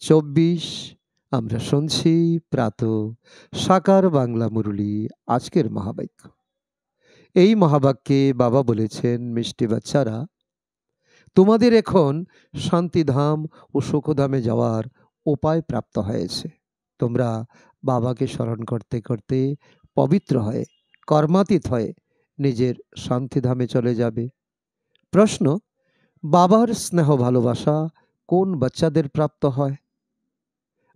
২৪ আমরা শুনছি প্রাত সাকার বাংলা মুরলী। আজকের মহাবাক্য, এই মহাবাক্যে বাবা বলেছেন, মিষ্টি বাচ্চারা, তোমাদের এখন শান্তিধাম ও সুখধামে যাওয়ার উপায় প্রাপ্ত হয়েছে। তোমরা বাবাকে স্মরণ করতে করতে পবিত্র হয়ে, কর্মাতীত হয়ে নিজের শান্তিধামে চলে যাবে। প্রশ্ন: বাবার স্নেহ ভালোবাসা কোন বাচ্চাদের প্রাপ্ত হয়?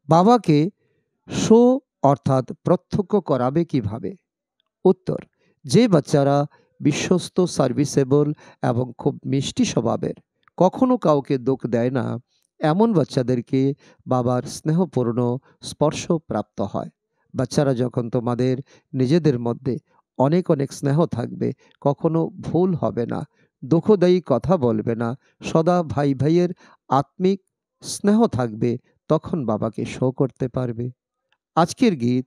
বাবাকে শো অর্থাৎ প্রত্যক্ষ করাবে কিভাবে? উত্তর: যে বাচ্চারা বিশ্বস্ত, সার্ভিসেবল এবং খুব মিষ্টি স্বভাবের, কখনো কাউকে দুঃখ দেয় না, এমন বাচ্চাদেরকে বাবার স্নেহপূর্ণ স্পর্শ প্রাপ্ত হয়। বাচ্চারা যখন তোমাদের নিজেদের মধ্যে অনেক অনেক স্নেহ থাকবে, কখনো ভুল হবে না, দুঃখদায়ী কথা বলবে না, সদা ভাই ভাইয়ের আত্মিক স্নেহ থাকবে, তখন বাবাকে শো করতে পারবে। আজকের গীত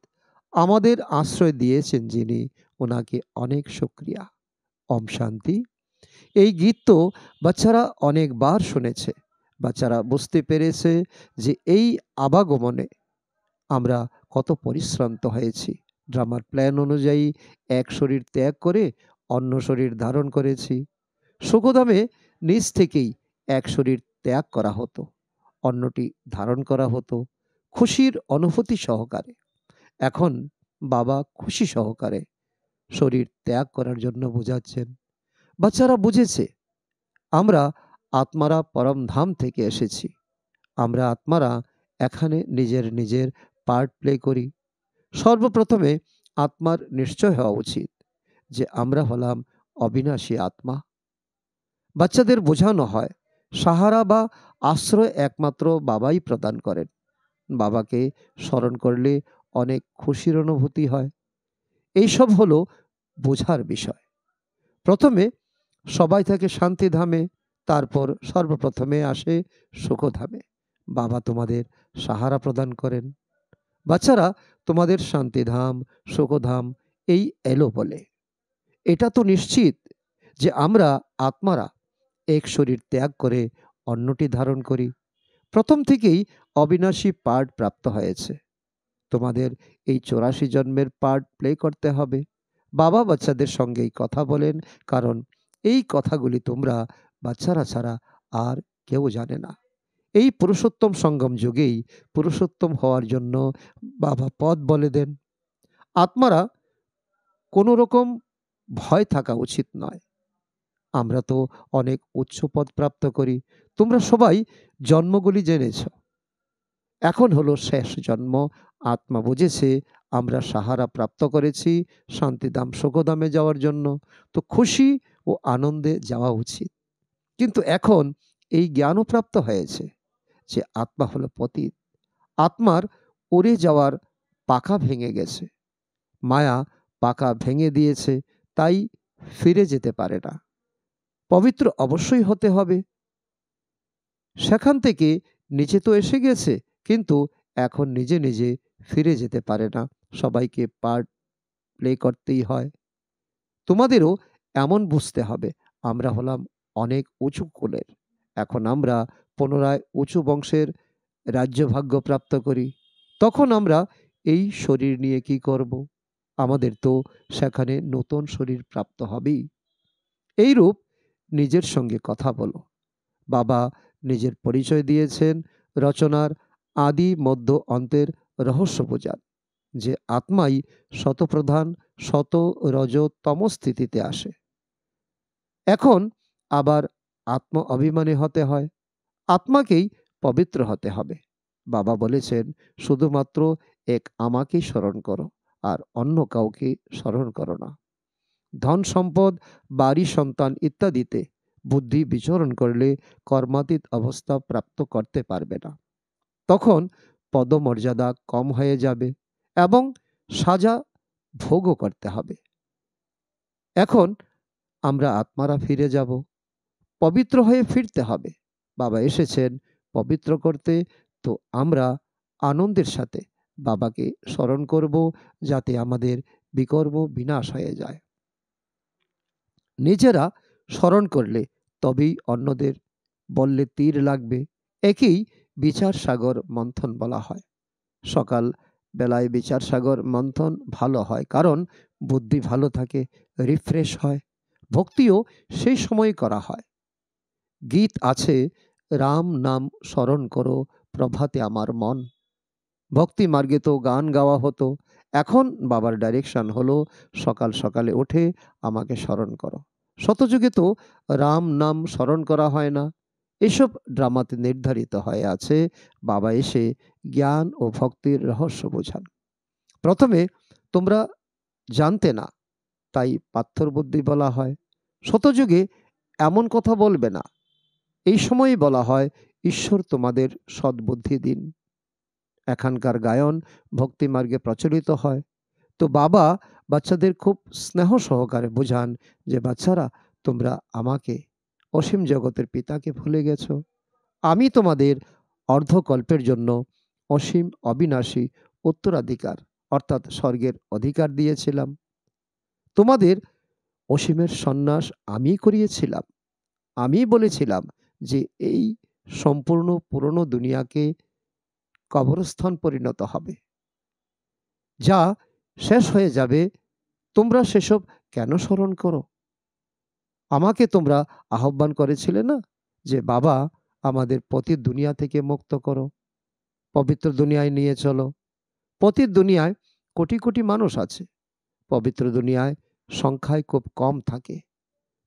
আমাদের আশ্রয় দিয়েছেন যিনি, ওনাকে অনেক শুক্রিয়া। ওম শান্তি। এই গীত তো বাচ্চারা অনেকবার শুনেছে। বাচ্চারা বুঝতে পেরেছে যে এই আবাগমনে আমরা কত পরিশ্রান্ত হয়েছি। ড্রামার প্ল্যান অনুযায়ী এক শরীর ত্যাগ করে অন্য শরীর ধারণ করেছি। সুখধামে নিজ থেকেই এক শরীর ত্যাগ করা হতো, অন্যটি ধারণ করা হতো খুশির অনুভূতি সহকারে। এখন বাবা খুশি সহকারে শরীর ত্যাগ করার জন্য বোঝাচ্ছেন। বাচ্চারা বুঝেছে আমরা আত্মারা পরম ধাম থেকে এসেছি। আমরা আত্মারা এখানে নিজের নিজের পার্ট প্লে করি। সর্বপ্রথমে আত্মার নিশ্চয় হওয়া উচিত যে আমরা হলাম অবিনাশী আত্মা। বাচ্চাদের বোঝানো হয় সাহারা বা আশ্রয় একমাত্র বাবাই প্রদান করেন। বাবাকে স্মরণ করলে অনেক খুশির অনুভূতি হয়। এইসব হলো বোঝার বিষয়। প্রথমে সবাই থাকে শান্তিধামে, তারপর সর্বপ্রথমে আসে সুখধামে। বাবা তোমাদের সাহারা প্রদান করেন। বাচ্চারা তোমাদের শান্তিধাম, সুখধাম এই এলো বলে। এটা তো নিশ্চিত যে আমরা আত্মারা এক শরীর ত্যাগ করে অন্যটি ধারণ করি। প্রথম থেকেই অবিনাশী পার্ট প্রাপ্ত হয়েছে। তোমাদের এই 84 জন্মের পার্ট প্লে করতে হবে। বাবা বাচ্চাদের সঙ্গেই কথা বলেন, কারণ এই কথাগুলি তোমরা বাচ্চারা ছাড়া আর কেউ জানে না। এই পুরুষোত্তম সঙ্গম যুগেই পুরুষোত্তম হওয়ার জন্য বাবা পথ বলে দেন। আত্মারা কোনো রকম ভয় থাকা উচিত নয়। আমরা তো অনেক উচ্চ পদ প্রাপ্ত করি। তোমরা সবাই জন্মগুলি জেনেছ। এখন হলো শেষ জন্ম। আত্মা বুঝেছে আমরা সাহারা প্রাপ্ত করেছি শান্তিধাম, সুখধামে যাওয়ার জন্য। তো খুশি ও আনন্দে যাওয়া উচিত। কিন্তু এখন এই জ্ঞানও প্রাপ্ত হয়েছে যে আত্মা হলো পতিত। আত্মার উড়ে যাওয়ার পাখা ভেঙে গেছে। মায়া পাখা ভেঙে দিয়েছে, তাই ফিরে যেতে পারে না। পবিত্র অবশ্যই হতে হবে। সেখান থেকে নিচে তো এসে গেছে, কিন্তু এখন নিজে নিজে ফিরে যেতে পারে না। সবাইকে পার্ট প্লে করতেই হয়। তোমাদেরও এমন বুঝতে হবে আমরা হলাম অনেক উঁচু কুলের। এখন আমরা পুনরায় উঁচু বংশের রাজ্যভাগ্য প্রাপ্ত করি। তখন আমরা এই শরীর নিয়ে কি করব? আমাদের তো সেখানে নতুন শরীর প্রাপ্ত হবেই। এইরূপ নিজের সঙ্গে কথা বলো। বাবা নিজের পরিচয় দিয়েছেন রচনার আদি মধ্য অন্তের রহস্য বোঝান, যে আত্মাই শতপ্রধান, শত রজ তম স্থিতিতে আসে। এখন আবার আত্ম অভিমানী হতে হয়। আত্মাকেই পবিত্র হতে হবে। বাবা বলেছেন শুধুমাত্র এক আমাকেই স্মরণ করো, আর অন্য কাউকে স্মরণ করো না। ধন সম্পদ, বাড়ি, সন্তান ইত্যাদিতে বুদ্ধি বিচরণ করলে কর্মাতীত অবস্থা প্রাপ্ত করতে পারবে না। তখন পদমর্যাদা কম হয়ে যাবে এবং সাজা ভোগও করতে হবে। এখন আমরা আত্মারা ফিরে যাব, পবিত্র হয়ে ফিরতে হবে। বাবা এসেছেন পবিত্র করতে, তো আমরা আনন্দের সাথে বাবাকে স্মরণ করব, যাতে আমাদের বিকর্ম বিনাশ হয়ে যায়। নিজেরা স্মরণ করলে তবেই অন্যদের বললে তীর লাগবে। একেই বিচার সাগর মন্থন বলা হয়। সকাল বেলায় বিচার সাগর মন্থন ভালো হয়, কারণ বুদ্ধি ভালো থাকে, রিফ্রেশ হয়। ভক্তিও সেই সময় করা হয়। গীত আছে, রাম নাম স্মরণ করো প্রভাতে আমার মন। ভক্তি মার্গে তো গান গাওয়া হতো। এখন বাবার ডাইরেকশন হলো, সকাল সকালে উঠে আমাকে স্মরণ করো। শতযুগে তো রাম নাম স্মরণ করা হয় না। এসব ড্রামাতে নির্ধারিত হয়ে আছে বাবা এসে জ্ঞান ও ভক্তির রহস্য বোঝান। প্রথমে তোমরা জানতে না, তাই পাথর বুদ্ধি বলা হয়। শতযুগে এমন কথা বলবে না। এই সময়ই বলা হয়, ঈশ্বর তোমাদের সদ্বুদ্ধি দিন। এখানকার গায়ন ভক্তি মার্গে প্রচলিত হয়। তো বাবা বাচ্চাদের খুব স্নেহ সহকারে বোঝান যে, বাচ্চারা, তোমরা আমাকে, অসীম জগতের পিতাকে ভুলে গেছ। আমি তোমাদের অর্ধকল্পের জন্য অসীম অবিনাশী উত্তরাধিকার, অর্থাৎ স্বর্গের অধিকার দিয়েছিলাম। তোমাদের অসীমের সন্ন্যাস আমি করিয়েছিলাম। আমি বলেছিলাম যে এই সম্পূর্ণ পুরনো দুনিয়াকে কবরস্থান পরিণত হবে, যা শেষ হয়ে যাবে। তোমরা সেসব কেন স্মরণ করো? আমাকে তোমরা আহ্বান করেছিলে না যে, বাবা, আমাদের পতিত দুনিয়া থেকে মুক্ত করো, পবিত্র দুনিয়ায় নিয়ে চলো। পতিত দুনিয়ায় কোটি কোটি মানুষ আছে, পবিত্র দুনিয়ায় সংখ্যায় খুব কম থাকে।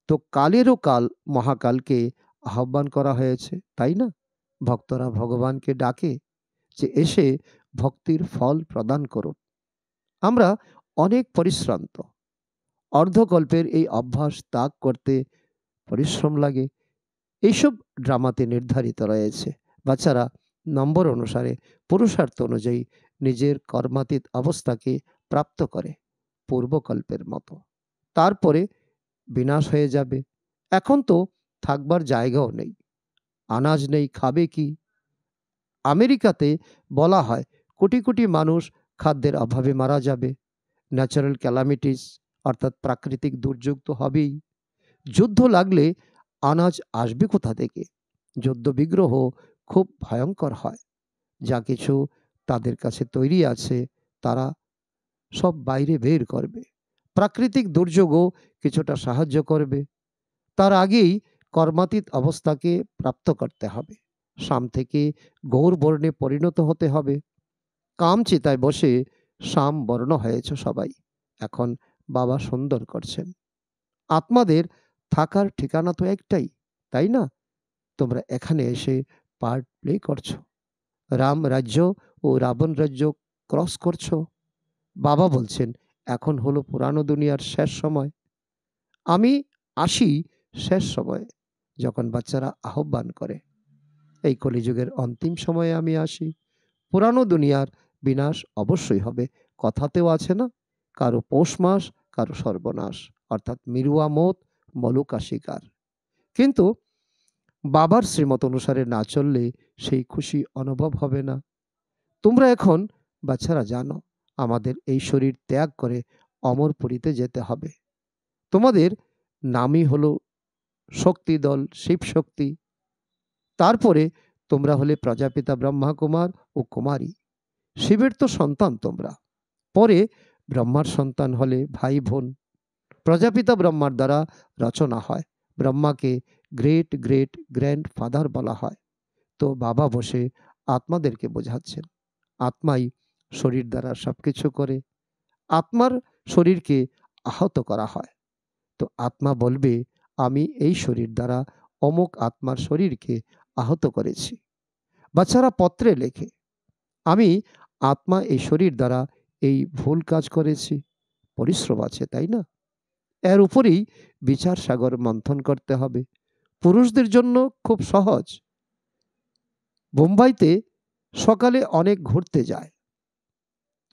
তো কালেরও কাল মহাকালকে আহ্বান করা হয়েছে, তাই না? ভক্তরা ভগবানকে ডাকে যে এসে ভক্তির ফল প্রদান করুন। আমরা অনেক পরিশ্রান্ত। অর্ধকল্পের এই অভ্যাস ত্যাগ করতে পরিশ্রম লাগে। এইসব ড্রামাতে নির্ধারিত রয়েছে। বাচ্চারা নম্বর অনুসারে, পুরুষার্থ অনুযায়ী নিজের কর্মাতীত অবস্থাকে প্রাপ্ত করে, পূর্বকল্পের মতো। তারপরে বিনাশ হয়ে যাবে। এখন তো থাকবার জায়গাও নেই, আনাজ নেই, খাবে কি? আমেরিকাতে বলা হয় কোটি কোটি মানুষ খাদ্যের অভাবে মারা যাবে। ন্যাচারাল ক্যালামিটিস, অর্থাৎ প্রাকৃতিক দুর্যোগ তো হবেই। যুদ্ধ লাগলে আনাজ আসবে কোথা থেকে? যুদ্ধ বিগ্রহ খুব ভয়ঙ্কর হয়। যা কিছু তাদের কাছে তৈরি আছে, তারা সব বাইরে বের করবে। প্রাকৃতিক দুর্যোগও কিছুটা সাহায্য করবে। তার আগেই কর্মাতীত অবস্থাকে প্রাপ্ত করতে হবে। শাম থেকে গৌর বর্ণে পরিণত হতে হবে। কাম চিতায় বসে শাম বর্ণ হয়েছে সবাই। এখন বাবা সুন্দর করছেন। আত্মাদের থাকার ঠিকানা তো একটাই, তাই না? তোমরা এখানে এসে পার্ট প্লে করছো। রাম রাজ্য ও রাবণ রাজ্য ক্রস করছো। বাবা বলছেন, এখন হলো পুরানো দুনিয়ার শেষ সময়। আমি আসি শেষ সময়ে, যখন বাচ্চারা আহ্বান করে। এই কলিযুগের অন্তিম সময়ে আমি আসি। পুরানো দুনিয়ার বিনাশ অবশ্যই হবে। কথাতেও আছে না, কারো পৌষ মাস, কারো সর্বনাশ, অর্থাৎ মিরুয়া মত, মলুকা শিকার। কিন্তু বাবার শ্রীমত অনুসারে না চললে সেই খুশি অনুভব হবে না। তোমরা এখন বাচ্চারা জানো, আমাদের এই শরীর ত্যাগ করে অমরপুরীতে যেতে হবে। তোমাদের নামই হলো শক্তি দল, শিব শক্তি। তারপরে তোমরা হলে প্রজাপিতা ব্রহ্মা কুমার ও কুমারী। শিবের তো সন্তান তোমরা। পরে ব্রহ্মার সন্তান হলে ভাই বোন। প্রজাপিতা ব্রহ্মার দ্বারা রচনা হয়। ব্রহ্মাকে গ্রেট গ্রেট গ্র্যান্ড ফাদার বলা হয়। তো বাবা বসে আত্মাদেরকে বোঝাচ্ছেন, আত্মাই শরীর দ্বারা সবকিছু করে। আত্মার শরীরকে আহত করা হয়। তো আত্মা বলবে, আমি এই শরীর দ্বারা অমুক আত্মার শরীরকে আহত করেছি। বাচ্চারা পত্রে লেখে, আমি আত্মা এই শরীর দ্বারা এই ভুল কাজ করেছি। পরিশ্রম আছে, তাই না? এর উপরেই বিচার সাগর মন্থন করতে হবে। পুরুষদের জন্য খুব সহজ। বোম্বাইতে সকালে অনেক ঘুরতে যায়।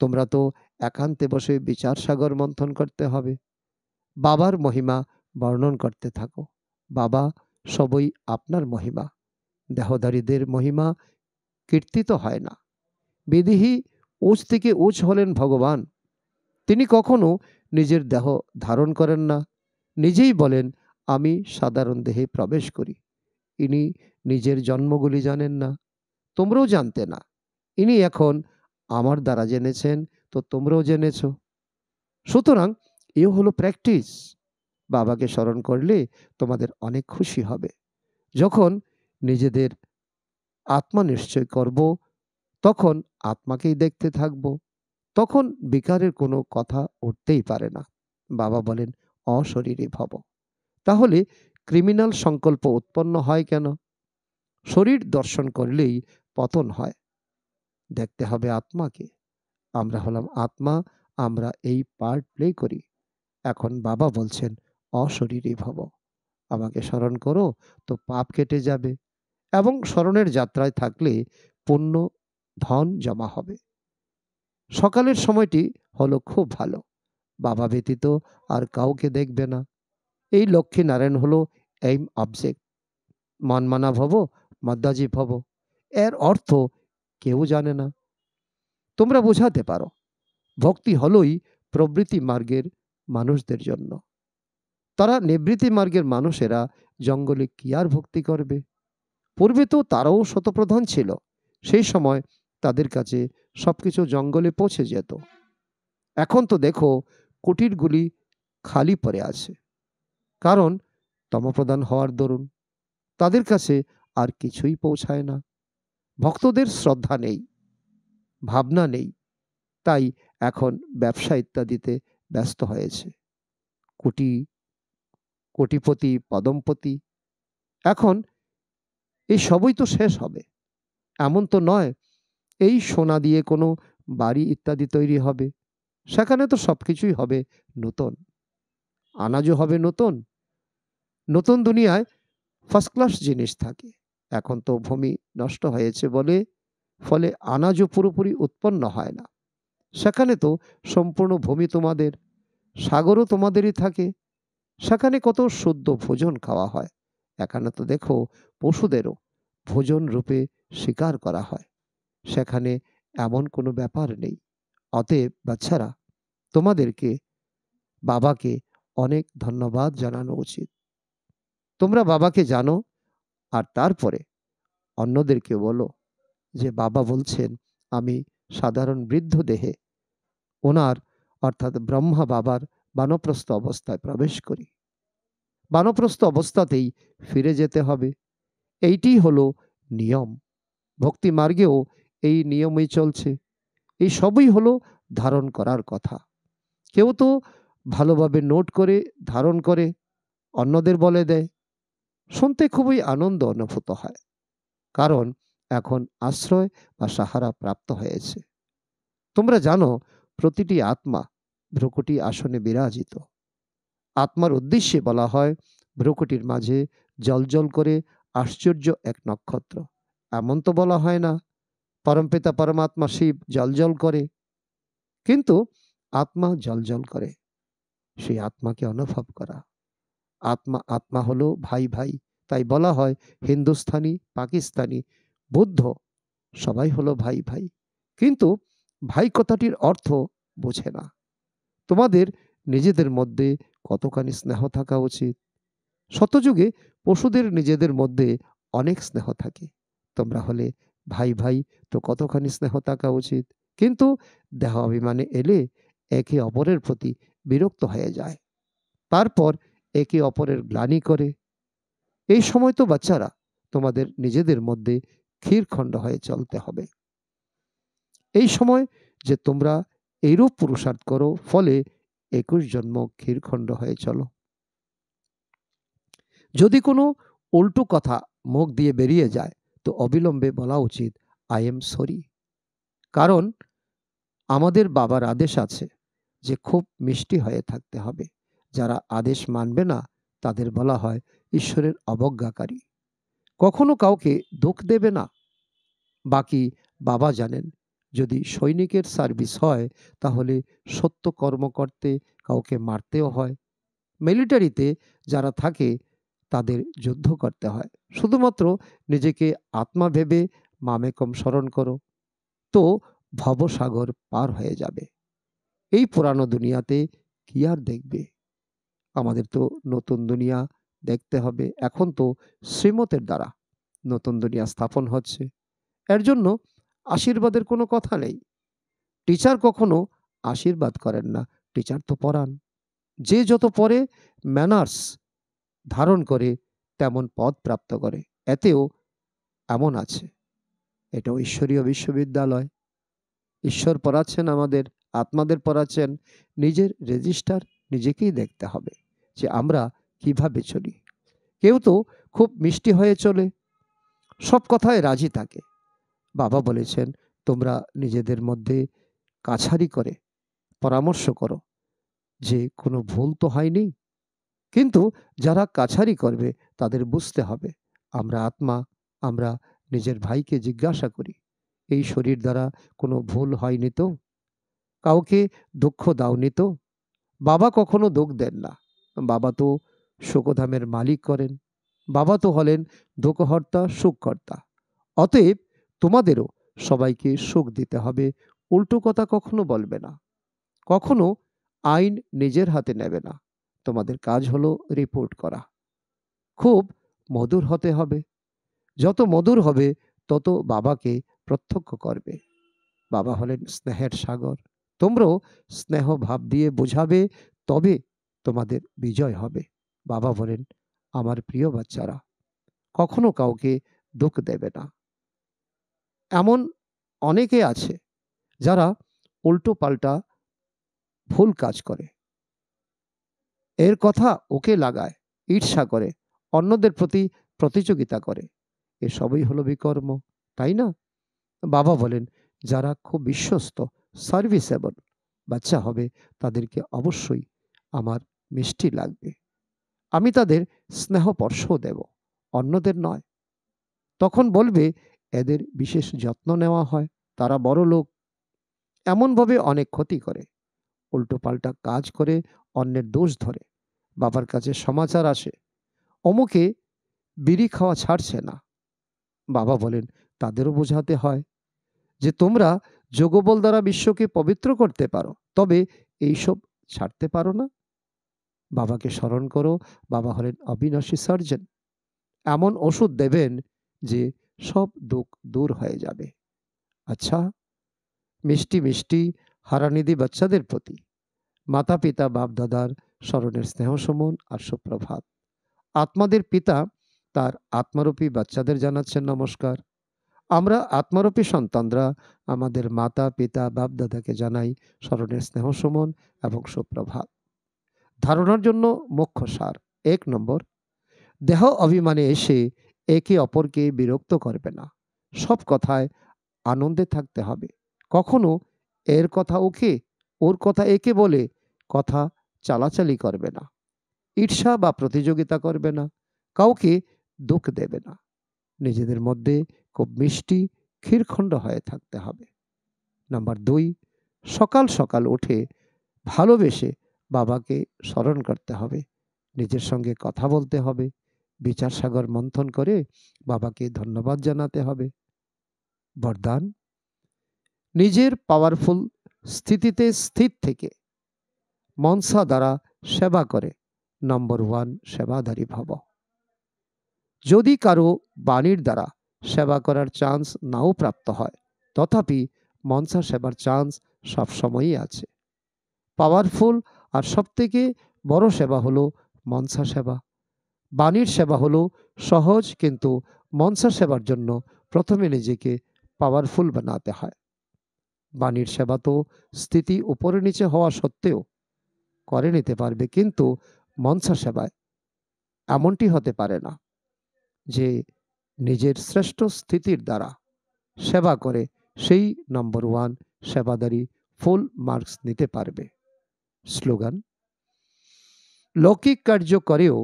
তোমরা তো একান্তে বসে বিচার সাগর মন্থন করতে হবে। বাবার মহিমা বর্ণন করতে থাকো। বাবা সবই আপনার মহিমা। দেহধারীদের মহিমা কীর্তিত হয় না। বিদেহী উচ থেকে উচ হলেন ভগবান। তিনি কখনো নিজের দেহ ধারণ করেন না। নিজেই বলেন, আমি সাধারণ দেহে প্রবেশ করি। ইনি নিজের জন্মগুলি জানেন না। তোমরাও জানতে না, ইনি এখন আমার দ্বারা জেনেছেন, তো তোমরাও জেনেছ। সুতরাং এ হলো প্র্যাকটিস। বাবাকে স্মরণ করলে তোমাদের অনেক খুশি হবে। যখন নিজেদের আত্মা নিশ্চয় করব, তখন আত্মাকেই দেখতে থাকব, তখন বিকারের কোনো কথা উঠতেই পারে না। বাবা বলেন অশরীরী ভব। তাহলে ক্রিমিনাল সংকল্প উৎপন্ন হয় কেন? শরীর দর্শন করলেই পতন হয়। দেখতে হবে আত্মাকে। আমরা হলাম আত্মা, আমরা এই পার্ট প্লে করি। এখন বাবা বলছেন অশরীরী ভব। আমাকে স্মরণ করো, তো পাপ কেটে যাবে, এবং স্মরণের যাত্রায় থাকলে পুণ্য ধন জমা হবে। সকালের সময়টি হলো খুব ভালো। বাবা ব্যতীত আর কাউকে দেখবে না। এই লক্ষ্মী নারায়ণ হলো এইম অবজেক্ট। মনমানা ভব, মদ্দাজি ভব, এর অর্থ কেউ জানে না। তোমরা বোঝাতে পারো, ভক্তি হলোই প্রবৃত্তি মার্গের মানুষদের জন্য। তারা নিবৃত্তি মার্গের মানুষেরা জঙ্গলে কি আর ভক্তি করবে? পূর্বে তো তারাও শতপ্রধান ছিল। সেই সময় তাদের কাছে সবকিছু জঙ্গলে পৌঁছে যেত। এখন তো দেখো, কুটিরগুলি খালি পড়ে আছে। কারণ তমপ্রধান হওয়ার দরুন তাদের কাছে আর কিছুই পৌঁছায় না। ভক্তদের শ্রদ্ধা নেই, ভাবনা নেই, তাই এখন ব্যবসা ইত্যাদিতে ব্যস্ত হয়েছে। কোটি কোটিপতি, পদমপতি, এখন এই সবই তো শেষ হবে। এমন তো নয় এই সোনা দিয়ে কোনো বাড়ি ইত্যাদি তৈরি হবে। সেখানে তো সবকিছুই হবে নতুন, আনাজও হবে নতুন। নতুন দুনিয়ায় ফার্স্ট ক্লাস জিনিস থাকে। এখন তো ভূমি নষ্ট হয়েছে বলে ফলে আনাজও পুরোপুরি উৎপন্ন হয় না। সেখানে তো সম্পূর্ণ ভূমি তোমাদের, সাগরও তোমাদেরই থাকে। সেখানে কত শুদ্ধ ভোজন খাওয়া হয়। এখানে তো দেখো পশুদেরও ভোজন রূপে শিকার করা হয়। সেখানে এমন কোনো ব্যাপার নেই। অতএব বাচ্চারা, তোমাদেরকে বাবাকে অনেক ধন্যবাদ জানানো উচিত। তোমরা বাবাকে জানো, আর তারপরে অন্যদেরকে বলো যে বাবা বলছেন আমি সাধারণ বৃদ্ধ দেহে ওনার অর্থাৎ ব্রহ্মা বাবার বানপ্রস্থ অবস্থায় প্রবেশ করি। বানপ্রস্থ অবস্থাতেই ফিরে যেতে হবে। এইটি হলো নিয়ম। ভক্তি মার্গেও এই নিয়মই চলছে। এই সবই হলো ধারণ করার কথা। কেউ তো ভালোভাবে নোট করে ধারণ করে অন্যদের বলে দেয়। শুনতে খুবই আনন্দ অনুভূত হয়। কারণ এখন আশ্রয় বা সাহারা প্রাপ্ত হয়েছে। তোমরা জানো, প্রতিটি আত্মা ভ্রুকুটি আসনে বিরাজিত। আত্মার উদ্দেশ্যে বলা হয় ভ্রুকুটির মাঝে জ্বলজ্বল করে আশ্চর্য এক নক্ষত্র। এমন তো বলা হয় না পরমপিতা পরমাত্মা শিব জ্বলজ্বল করে, কিন্তু আত্মা জ্বলজ্বল করে। সেই আত্মাকে অনুভব করা। আত্মা আত্মা হলো ভাই ভাই। তাই বলা হয় হিন্দুস্তানি, পাকিস্তানি, বৌদ্ধ সবাই হলো ভাই ভাই। কিন্তু ভাই কথাটির অর্থ বোঝে না। তোমাদের নিজেদের মধ্যে কতখানি স্নেহ থাকা উচিত। শতযুগে পশুদের নিজেদের মধ্যে অনেক স্নেহ থাকে। তোমরা হলে ভাই ভাই, তো কতখানি স্নেহ থাকা উচিত। কিন্তু দেহ অভিমানে এলে একে অপরের প্রতি বিরক্ত হয়ে যায়। তারপর একে অপরের গ্লানি করে। এই সময় তো বাচ্চারা তোমাদের নিজেদের মধ্যে ক্ষীরখণ্ড হয়ে চলতে হবে। এই সময় যে তোমরা এইরূপ পুরুষার্থ করো, ফলে 21 জন্ম ক্ষীরখণ্ড হয়ে চলো। যদি কোনো উল্টো কথা মুখ দিয়ে বেরিয়ে যায়, তো অবিলম্বে বলা উচিত আই এম সরি। কারণ আমাদের বাবার আদেশ আছে যে খুব মিষ্টি হয়ে থাকতে হবে। যারা আদেশ মানবে না তাদের বলা হয় ঈশ্বরের অবজ্ঞাকারী। কখনো কাউকে দুঃখ দেবে না। বাকি বাবা জানেন, যদি সৈনিকের সার্ভিস হয় তাহলে সত্য কর্ম করতে কাউকে মারতেও হয়। মিলিটারিতে যারা থাকে তাদের যুদ্ধ করতে হয়। শুধুমাত্র নিজেকে আত্মা ভেবে মামেকম স্মরণ করো, তো ভবসাগর পার হয়ে যাবে। এই পুরানো দুনিয়াতে কি আর দেখবে? আমাদের তো নতুন দুনিয়া দেখতে হবে। এখন তো শ্রীমতের দ্বারা নতুন দুনিয়া স্থাপন হচ্ছে। এর জন্য আশীর্বাদের কোনো কথা নেই। টিচার কখনো আশীর্বাদ করেন না, টিচার তো পড়ান। যে যত পড়ে ম্যানার্স ধারণ করে তেমন পদ প্রাপ্ত করে। এতেও এমন আছে, এটাও ঈশ্বরীয় বিশ্ববিদ্যালয়। ঈশ্বর পড়াচ্ছেন আমাদের, আত্মাদের পড়াচ্ছেন। নিজের রেজিস্টার নিজেকেই দেখতে হবে যে আমরা কিভাবে চলি। কেউ তো খুব মিষ্টি হয়ে চলে, সব কথায় রাজি থাকে। বাবা বলেছেন, তোমরা নিজেদের মধ্যে কাছারি করে পরামর্শ করো যে কোনো ভুল তো হয়নি। কিন্তু যারা কাছারি করবে তাদের বুঝতে হবে আমরা আত্মা, আমরা নিজের ভাইকে জিজ্ঞাসা করি, এই শরীর দ্বারা কোনো ভুল হয়নি তো? কাউকে দুঃখ দাওনি তো? বাবা কখনো দুঃখ দেন না। বাবা তো সুখধামের মালিক করেন। বাবা তো হলেন দুঃখহর্তা, সুখকর্তা। অতএব তোমাদেরও সবাইকে সুখ দিতে হবে, উল্টো কথা কখনো বলবে না। কখনো আইন নিজের হাতে নেবে না। তোমাদের কাজ হলো রিপোর্ট করা। খুব মধুর হতে হবে। যত মধুর হবে তত বাবাকে প্রত্যক্ষ করবে। বাবা হলেন স্নেহের সাগর। তোমরাও স্নেহ ভাব দিয়ে বোঝাবে, তবে তোমাদের বিজয় হবে। বাবা বলেন, আমার প্রিয় বাচ্চারা, কখনো কাউকে দুঃখ দেবে না। এমন অনেকে আছে যারা উল্টো পাল্টা ভুল কাজ করে, এর কথা ওকে লাগায়, ঈর্ষা করে, অন্যদের প্রতি প্রতিযোগিতা করে। এসবই হলো বিকর্ম, তাই না? বাবা বলেন, যারা খুব বিশ্বস্ত, সার্ভিসেবল বাচ্চা হবে, তাদেরকে অবশ্যই আমার মিষ্টি লাগবে। আমি তাদের স্নেহস্পর্শও দেব, অন্যদের নয়। তখন বলবে, এদের বিশেষ যত্ন নেওয়া হয়, তারা বড় লোক। এমনভাবে অনেক ক্ষতি করে, উল্টোপাল্টা কাজ করে, অন্যের দোষ ধরে। বাবার কাছে সমাচার আসে, অমুকে বিড়ি খাওয়া ছাড়ছে না। বাবা বলেন, তাদেরও বোঝাতে হয় যে তোমরা যোগবল দ্বারা বিশ্বকে পবিত্র করতে পারো, তবে এইসব ছাড়তে পারো না। বাবাকে স্মরণ করো, বাবা হলেন অবিনাশী সার্জন। এমন ওষুধ দেবেন যে সব দুঃখ দূর হয়ে যাবে। আচ্ছা, মিষ্টি মিষ্টি হারানিধি বাচ্চাদের প্রতি মাতা পিতা বাপ দাদার স্মরণের স্নেহ সমন আর সুপ্রভাত। আত্মাদের পিতা তার আত্মারূপী বাচ্চাদের জানাচ্ছেন নমস্কার। আমরা আত্মারূপী সন্তানরা আমাদের মাতা পিতা বাপ দাদাকে জানাই স্মরণের স্নেহ সমন এবং সুপ্রভাত। ধারণার জন্য মুখ্য সার: ১ নম্বর, দেহ অভিমানে এসে একে অপরকে বিরক্ত করবে না। সব কথায় আনন্দে থাকতে হবে। কখনো এর কথা ওকে, ওর কথা একে বলে কথা চালাচালি করবে না। ঈর্ষা বা প্রতিযোগিতা করবে না। কাউকে দুঃখ দেবে না। নিজেদের মধ্যে খুব মিষ্টি, ক্ষীরখণ্ড হয়ে থাকতে হবে। নাম্বার ২, সকাল সকাল উঠে ভালোবেসে বাবাকে স্মরণ করতে হবে। নিজের সঙ্গে কথা বলতে হবে। বিচার সাগর মন্থন করে বাবাকে ধন্যবাদ জানাতে হবে। বরদান: নিজের পাওয়ারফুল স্থিতিতে স্থির থেকে মনসা দ্বারা সেবা করে নম্বর 1 সেবাধারী ভব। যদি কারো বাণীর দ্বারা সেবা করার চান্স নাও প্রাপ্ত হয়, তথাপি মনসা সেবার চান্স সবসময়ই আছে। পাওয়ারফুল আর সবথেকে বড় সেবা হলো মনসা সেবা। বাণীর সেবা হলো সহজ, কিন্তু মনসা সেবার জন্য প্রথমে নিজেকে পাওয়ারফুল বানাতে হয়। বাণীর সেবা তো স্থিতি উপরে নিচে হওয়া সত্ত্বেও করে নিতে পারবে, কিন্তু মনসা সেবায় এমনটি হতে পারে না যে নিজের শ্রেষ্ঠ স্থিতির দ্বারা সেবা করে সেই নম্বর 1 সেবাদারি ফুল মার্কস নিতে পারবে। স্লোগান: লৌকিক কার্য করেও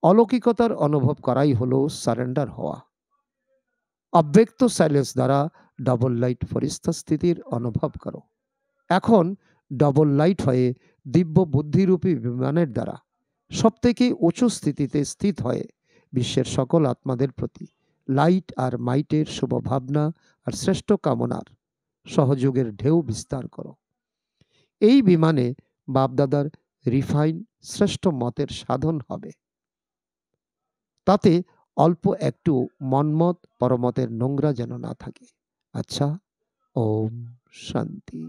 অলৌকিকতার অনুভব করাই হলো সারেন্ডার হওয়া। অব্যক্ত সাইলেন্স দ্বারা ডবল লাইট ফরিস্তা স্থিতির অনুভব করো। এখন ডবল লাইট হয়ে দিব্য বুদ্ধিরূপী বিমানের দ্বারা সবথেকে উঁচু স্থিতিতে স্থিত হয়ে বিশ্বের সকল আত্মাদের প্রতি লাইট আর মাইটের শুভ ভাবনা আর শ্রেষ্ঠ কামনার সহযোগের ঢেউ বিস্তার করো। এই বিমানে বাপদাদার রিফাইন শ্রেষ্ঠ মতের সাধন হবে। তাতে অল্প একটু মনমত পরমতের নোংরা যেন না থাকে। আচ্ছা, ওম শান্তি।